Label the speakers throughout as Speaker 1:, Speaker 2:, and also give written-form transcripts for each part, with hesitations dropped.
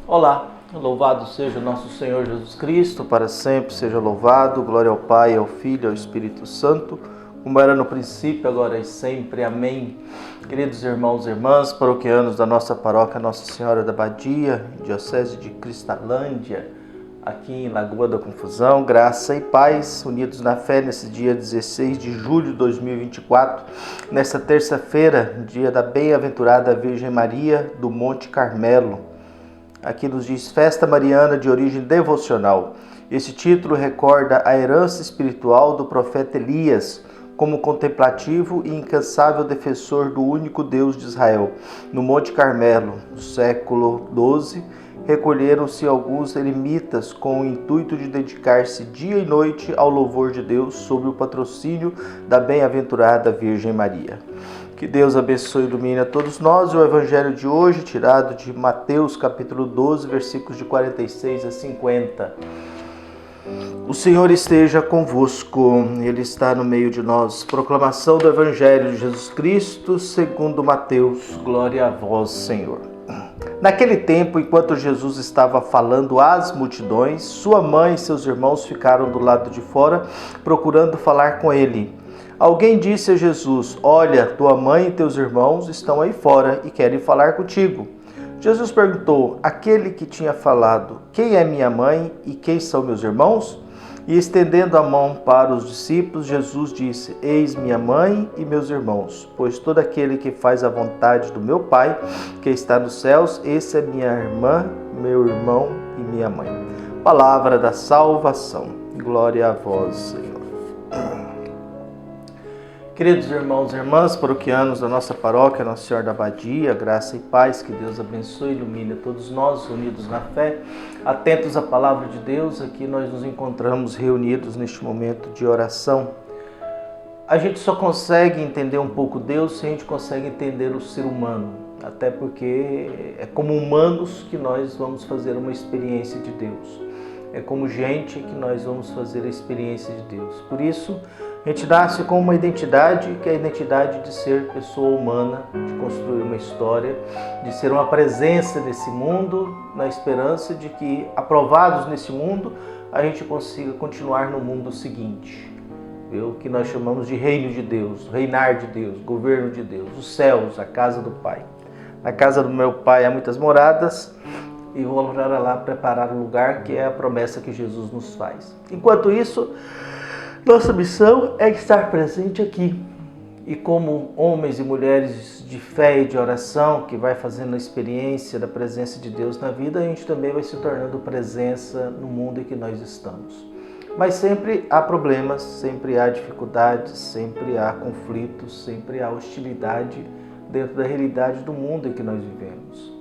Speaker 1: Olá, louvado seja o nosso Senhor Jesus Cristo, para sempre seja louvado, glória ao Pai, ao Filho e ao Espírito Santo, como era no princípio, agora e sempre, amém. Queridos irmãos e irmãs, paroquianos da nossa paróquia Nossa Senhora da Badia, Diocese de Cristalândia, aqui em Lagoa da Confusão, graça e paz, unidos na fé nesse dia 16 de julho de 2024, nesta terça-feira, dia da bem-aventurada Virgem Maria do Monte Carmelo. Aqui nos diz Festa Mariana de origem devocional. Esse título recorda a herança espiritual do profeta Elias, como contemplativo e incansável defensor do único Deus de Israel. No Monte Carmelo, no século XII, recolheram-se alguns eremitas com o intuito de dedicar-se dia e noite ao louvor de Deus sob o patrocínio da bem-aventurada Virgem Maria. Que Deus abençoe e ilumine a todos nós. O evangelho de hoje, tirado de Mateus capítulo 12, versículos de 46 a 50. O Senhor esteja convosco, Ele está no meio de nós. Proclamação do evangelho de Jesus Cristo segundo Mateus. Glória a vós, Senhor. Naquele tempo, enquanto Jesus estava falando às multidões, sua mãe e seus irmãos ficaram do lado de fora, procurando falar com ele. Alguém disse a Jesus: "Olha, tua mãe e teus irmãos estão aí fora e querem falar contigo." Jesus perguntou àquele que tinha falado: "Quem é minha mãe e quem são meus irmãos?" E estendendo a mão para os discípulos, Jesus disse: "Eis minha mãe e meus irmãos, pois todo aquele que faz a vontade do meu Pai, que está nos céus, esse é minha irmã, meu irmão e minha mãe." Palavra da salvação. Glória a vós, Senhor. Queridos irmãos e irmãs, paroquianos da nossa paróquia Nossa Senhora da Badia, graça e paz, que Deus abençoe e ilumine a todos nós, unidos na fé, atentos à palavra de Deus. Aqui nós nos encontramos reunidos neste momento de oração. A gente só consegue entender um pouco Deus se a gente consegue entender o ser humano, até porque é como humanos que nós vamos fazer uma experiência de Deus. É como gente que nós vamos fazer a experiência de Deus. Por isso, a gente nasce com uma identidade, que é a identidade de ser pessoa humana, de construir uma história, de ser uma presença nesse mundo, na esperança de que, aprovados nesse mundo, a gente consiga continuar no mundo seguinte. O que nós chamamos de reino de Deus, reinar de Deus, governo de Deus, os céus, a casa do Pai. Na casa do meu Pai há muitas moradas, e vou lá preparar o lugar, que é a promessa que Jesus nos faz. Enquanto isso, nossa missão é estar presente aqui. E como homens e mulheres de fé e de oração, que vai fazendo a experiência da presença de Deus na vida, a gente também vai se tornando presença no mundo em que nós estamos. Mas sempre há problemas, sempre há dificuldades, sempre há conflitos, sempre há hostilidade dentro da realidade do mundo em que nós vivemos.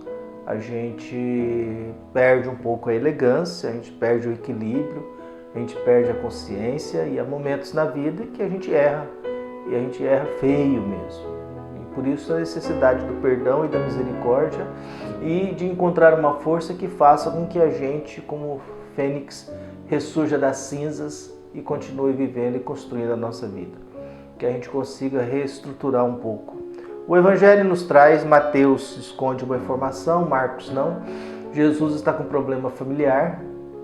Speaker 1: A gente perde um pouco a elegância, a gente perde o equilíbrio, a gente perde a consciência, e há momentos na vida que a gente erra, e a gente erra feio mesmo. E por isso a necessidade do perdão e da misericórdia, e de encontrar uma força que faça com que a gente, como fênix, ressurja das cinzas e continue vivendo e construindo a nossa vida. Que a gente consiga reestruturar um pouco. O Evangelho nos traz, Mateus esconde uma informação, Marcos não. Jesus está com problema familiar,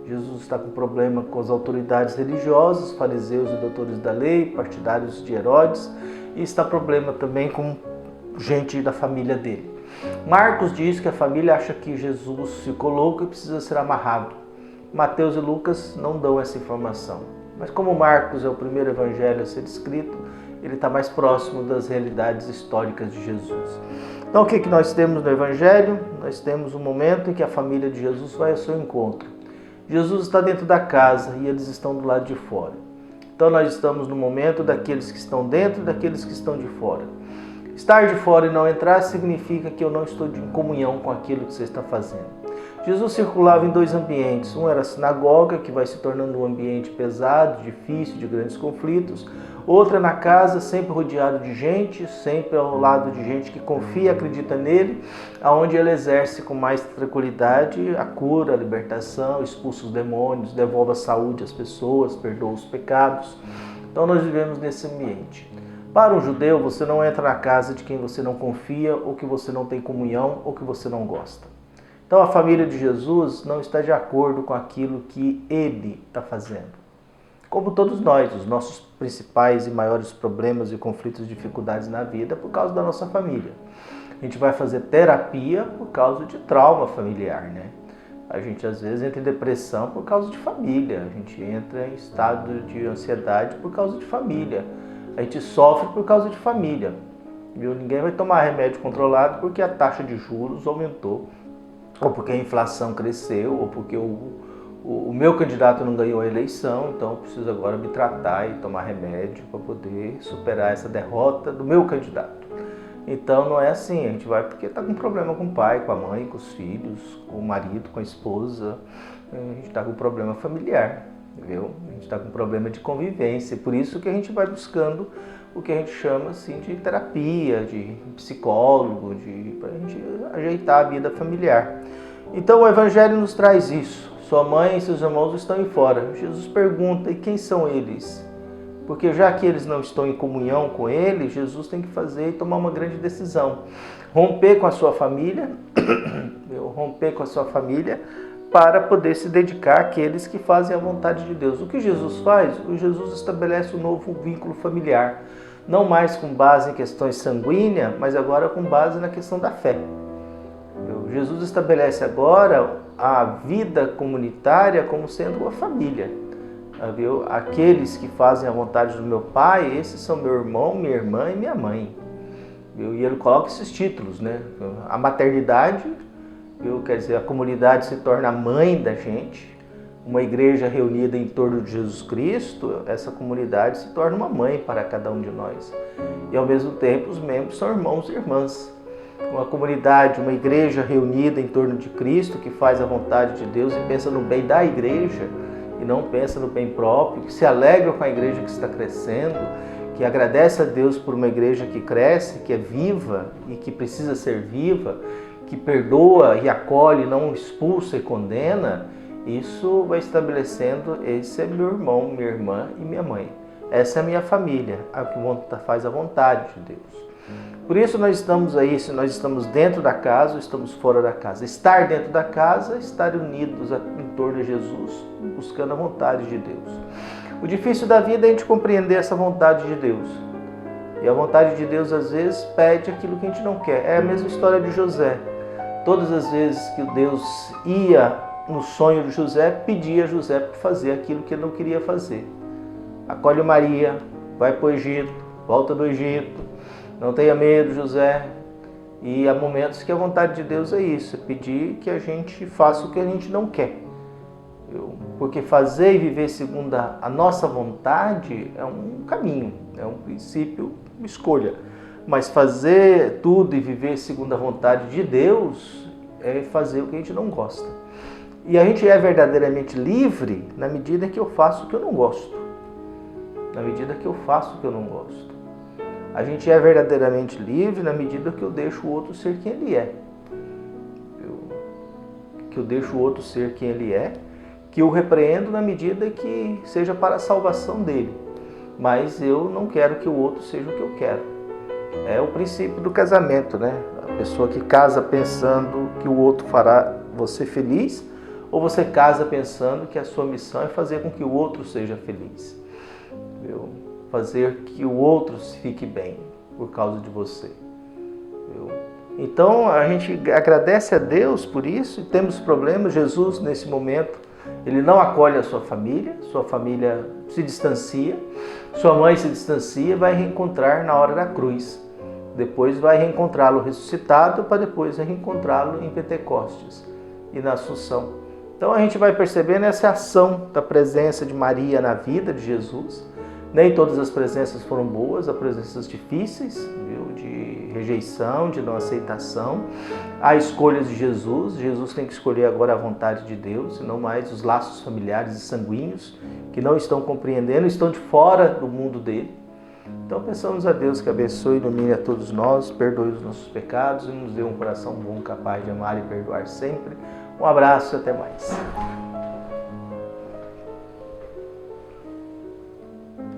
Speaker 1: Jesus está com problema com as autoridades religiosas, fariseus e doutores da lei, partidários de Herodes, e está com problema também com gente da família dele. Marcos diz que a família acha que Jesus ficou louco e precisa ser amarrado. Mateus e Lucas não dão essa informação. Mas como Marcos é o primeiro evangelho a ser escrito, ele está mais próximo das realidades históricas de Jesus. Então o que nós temos no evangelho? Nós temos um momento em que a família de Jesus vai ao seu encontro. Jesus está dentro da casa e eles estão do lado de fora. Então nós estamos no momento daqueles que estão dentro e daqueles que estão de fora. Estar de fora e não entrar significa que eu não estou em comunhão com aquilo que você está fazendo. Jesus circulava em dois ambientes. Um era a sinagoga, que vai se tornando um ambiente pesado, difícil, de grandes conflitos. Outra na casa, sempre rodeado de gente, sempre ao lado de gente que confia e acredita nele, aonde ele exerce com mais tranquilidade a cura, a libertação, expulsa os demônios, devolve a saúde às pessoas, perdoa os pecados. Então nós vivemos nesse ambiente. Para um judeu, você não entra na casa de quem você não confia, ou que você não tem comunhão, ou que você não gosta. Então a família de Jesus não está de acordo com aquilo que ele está fazendo. Como todos nós, os nossos principais e maiores problemas e conflitos e dificuldades na vida por causa da nossa família. A gente vai fazer terapia por causa de trauma familiar, né? A gente às vezes entra em depressão por causa de família, a gente entra em estado de ansiedade por causa de família, a gente sofre por causa de família. Viu? Ninguém vai tomar remédio controlado porque a taxa de juros aumentou, ou porque a inflação cresceu, ou porque o meu candidato não ganhou a eleição, então eu preciso agora me tratar e tomar remédio para poder superar essa derrota do meu candidato. Então não é assim, a gente vai porque está com problema com o pai, com a mãe, com os filhos, com o marido, com a esposa, a gente está com problema familiar, entendeu? A gente está com problema de convivência, por isso que a gente vai buscando o que a gente chama assim, de terapia, de psicólogo, para a gente ajeitar a vida familiar. Então o Evangelho nos traz isso, sua mãe e seus irmãos estão em fora. Jesus pergunta, e quem são eles? Porque já que eles não estão em comunhão com ele, Jesus tem que fazer e tomar uma grande decisão. Romper com a sua família, para poder se dedicar àqueles que fazem a vontade de Deus. O que Jesus faz? Jesus estabelece um novo vínculo familiar. Não mais com base em questões sanguíneas, mas agora com base na questão da fé. Jesus estabelece agora a vida comunitária como sendo uma família. Viu? Aqueles que fazem a vontade do meu pai, esses são meu irmão, minha irmã e minha mãe. Viu? E ele coloca esses títulos, né? A maternidade, viu? Quer dizer, a comunidade se torna a mãe da gente. Uma igreja reunida em torno de Jesus Cristo, essa comunidade se torna uma mãe para cada um de nós. E ao mesmo tempo os membros são irmãos e irmãs. Uma comunidade, uma igreja reunida em torno de Cristo, que faz a vontade de Deus e pensa no bem da igreja, e não pensa no bem próprio, que se alegra com a igreja que está crescendo, que agradece a Deus por uma igreja que cresce, que é viva e que precisa ser viva, que perdoa e acolhe, não expulsa e condena, isso vai estabelecendo, esse é meu irmão, minha irmã e minha mãe. Essa é a minha família, a que faz a vontade de Deus. Por isso nós estamos aí, se nós estamos dentro da casa ou estamos fora da casa. Estar dentro da casa, estar unidos em torno de Jesus, buscando a vontade de Deus. O difícil da vida é a gente compreender essa vontade de Deus. E a vontade de Deus às vezes pede aquilo que a gente não quer. É a mesma história de José. Todas as vezes que Deus ia no sonho de José, pedia a José para fazer aquilo que ele não queria fazer. Acolhe Maria, vai para o Egito, volta do Egito. Não tenha medo, José. E há momentos que a vontade de Deus é isso, é pedir que a gente faça o que a gente não quer. Porque fazer e viver segundo a nossa vontade é um caminho, é um princípio, uma escolha. Mas fazer tudo e viver segundo a vontade de Deus é fazer o que a gente não gosta. E a gente é verdadeiramente livre na medida que eu faço o que eu não gosto. Na medida que eu faço o que eu não gosto. A gente é verdadeiramente livre na medida que eu deixo o outro ser quem ele é. Que eu deixo o outro ser quem ele é, que eu repreendo na medida que seja para a salvação dele. Mas eu não quero que o outro seja o que eu quero. É o princípio do casamento, né? A pessoa que casa pensando que o outro fará você feliz, ou você casa pensando que a sua missão é fazer com que o outro seja feliz. Viu? Fazer que o outro fique bem por causa de você. Então a gente agradece a Deus por isso e temos problemas. Jesus nesse momento, ele não acolhe a sua família se distancia, sua mãe se distancia e vai reencontrar na hora da cruz. Depois vai reencontrá-lo ressuscitado para depois reencontrá-lo em Pentecostes e na Assunção. Então a gente vai percebendo essa ação da presença de Maria na vida de Jesus. Nem todas as presenças foram boas, há presenças difíceis, viu? De rejeição, de não aceitação. Há escolhas de Jesus. Jesus tem que escolher agora a vontade de Deus, e não mais os laços familiares e sanguíneos que não estão compreendendo, estão de fora do mundo dele. Então peçamos a Deus que abençoe e ilumine a todos nós, perdoe os nossos pecados e nos dê um coração bom, capaz de amar e perdoar sempre. Um abraço e até mais.